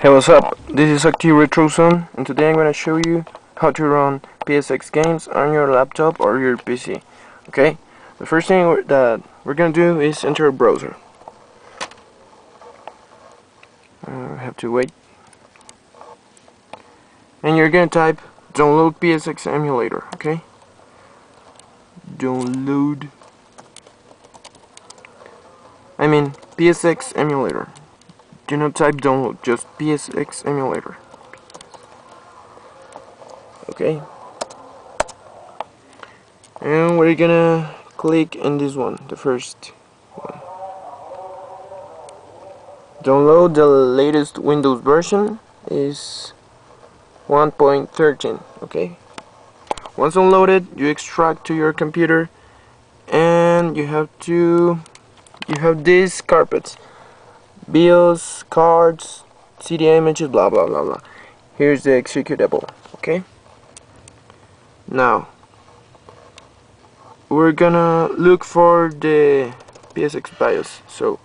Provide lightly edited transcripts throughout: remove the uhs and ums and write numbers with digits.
Hey, what's up? This is ActiveRetroZone, and today I'm gonna show you how to run PSX games on your laptop or your PC. Okay? The first thing that we're gonna do is enter a browser. Have to wait. And you're gonna type download PSX emulator, okay? Download. PSX emulator. Do not type download, just PSX emulator. Okay? And we're gonna click in this one, the first one. Download the latest Windows version is 1.13. Okay. Once downloaded, you extract to your computer, and you have these carpets: BIOS, cards, CD images, blah blah blah blah. Here's the executable. Okay. Now we're gonna look for the PSX BIOS. So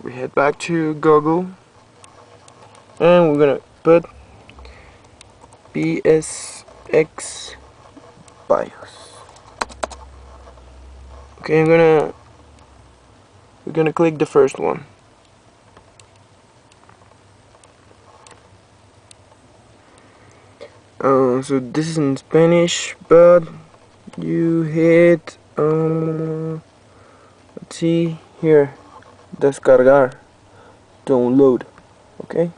we head back to Google, and we're gonna put PSX BIOS. Okay, we're gonna click the first one. So this is in Spanish, but you hit let's see here, descargar, download. Okay,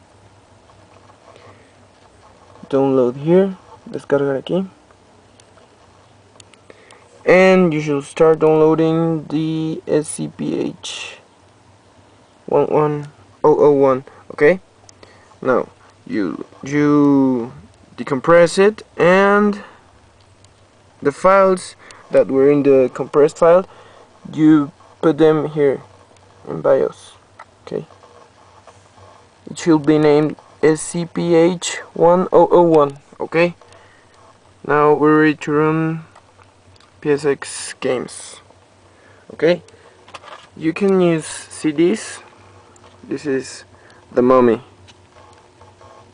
download here, descargar aquí, and you should start downloading the SCPH 11001. Okay, now you decompress it, and the files that were in the compressed file, you put them here in BIOS. Okay, it should be named SCPH 1001. Okay, now we're ready to run PSX games. Okay, you can use CDs. This is The Mummy.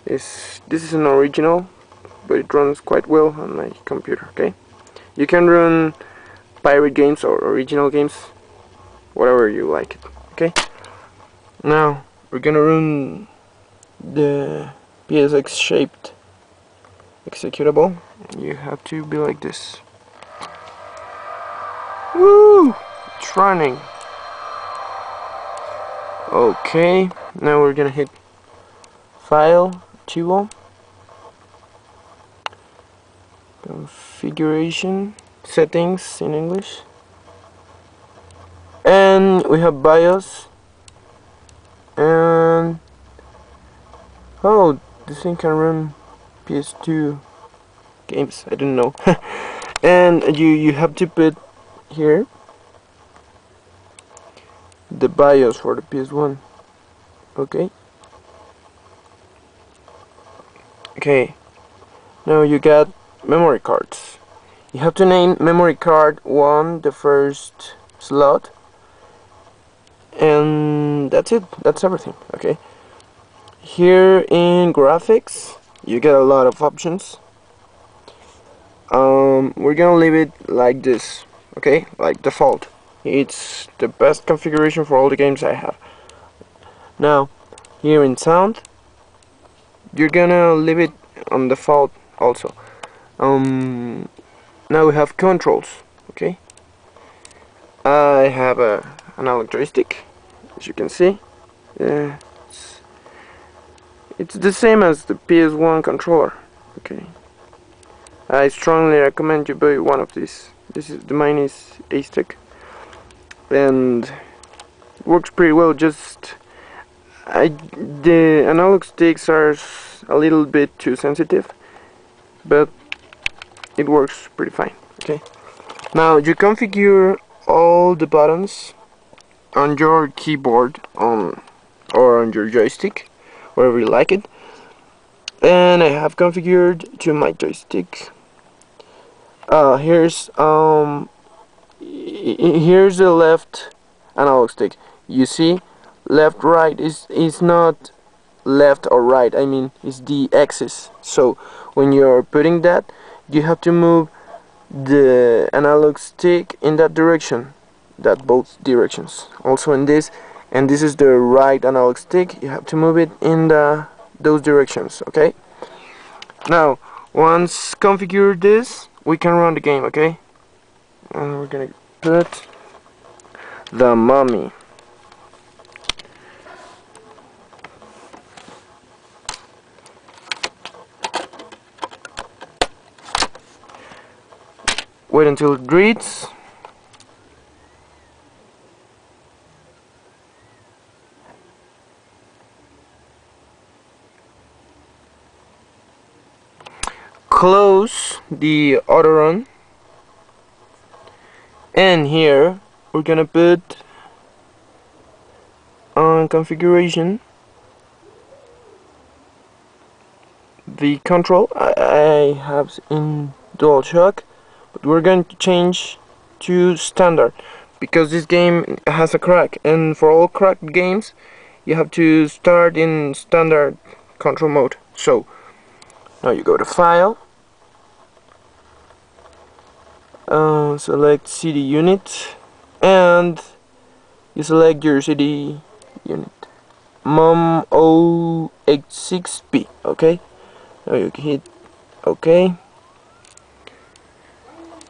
This is an original, but it runs quite well on my computer. Okay, you can run pirate games or original games, whatever you like it. Okay, now we're gonna run the PSX shaped executable. You have to be like this. Woo! It's running. Okay, now we're gonna hit File, Archivo, Configuration, Settings in English, and we have BIOS, and oh, this thing can run PS2 games. I didn't know. And you have to put here the BIOS for the PS1. Okay. Okay. Now you got memory cards. You have to name memory card 1 the first slot, and that's it. That's everything. Okay. Here in graphics, you get a lot of options. We're gonna leave it like this. Okay, like default. It's the best configuration for all the games I have. Now, here in sound, you're gonna leave it on default also. Now we have controls. Okay, I have an analog joystick, as you can see. It's the same as the PS1 controller. Okay, I strongly recommend you buy one of these. Mine is A-Stick, and it works pretty well. The analog sticks are a little bit too sensitive, but it works pretty fine. Okay, now you configure all the buttons on your keyboard or on your joystick, wherever you like it. And I have configured to my joystick. Here's the left analog stick. You see, left right is not left or right. I mean, it's the axis. So when you're putting that, you have to move the analog stick in that direction, that both directions. Also in this, and this is the right analog stick, you have to move it in those directions. Okay, now once configured this, we can run the game. Okay, and we're gonna put the mummy. Wait until it reads. Close the auto run, and here we're gonna put on configuration the control. I have in DualShock, but we're going to change to standard because this game has a crack, and for all cracked games you have to start in standard control mode. So now you go to File, select CD unit, and you select your CD unit, MUM086B. Okay, now you hit OK,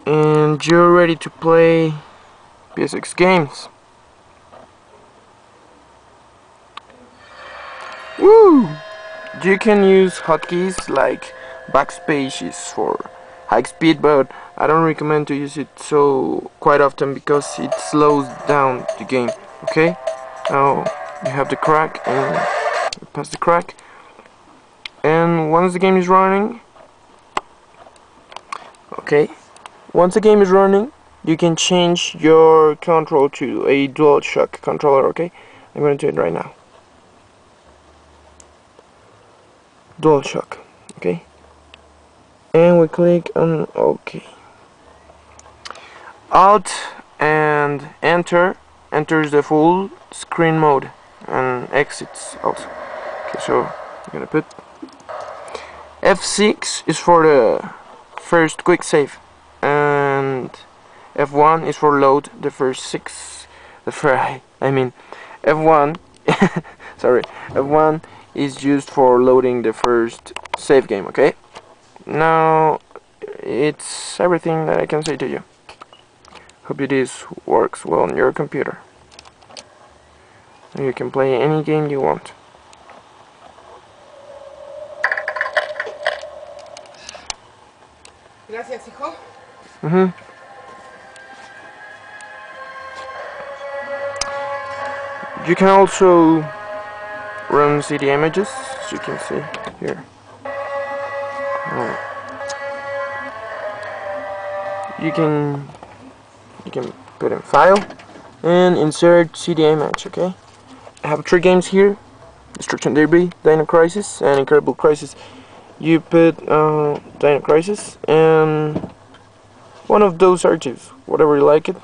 and you're ready to play PSX games. Woo! You can use hotkeys like backspace is for high speed, but I don't recommend to use it so quite often because it slows down the game. Okay, now you have the crack, and pass the crack, and once the game is running, okay, once the game is running, you can change your control to a DualShock controller. Okay, I'm going to do it right now. DualShock. Okay, and we click on OK. Alt and enter enters the full screen mode, and exits also. Okay, so I'm gonna put F6 is for the first quick save, and F1 is for load the first six. I mean F1 sorry, F1 is used for loading the first save game. Okay, now it's everything that I can say to you. Hope this works well on your computer. You can play any game you want. Gracias, hijo. You can also run CD images, as you can see here. You can put in File and insert CD image. Okay, I have 3 games here: Destruction Derby, Dino Crisis, and Incredible Crisis. You put Dino Crisis, and one of those archives, whatever you like it,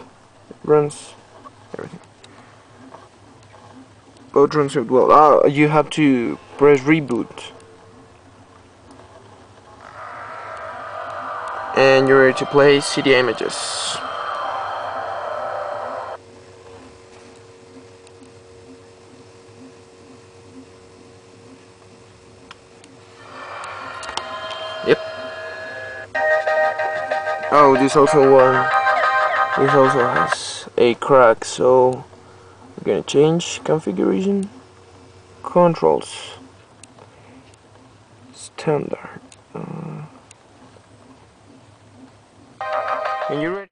runs everything. Both runs it well. You have to press reboot, and you're ready to play CD images. Yep. Oh, this also has a crack, so I'm gonna change configuration, controls, standard, and you're ready.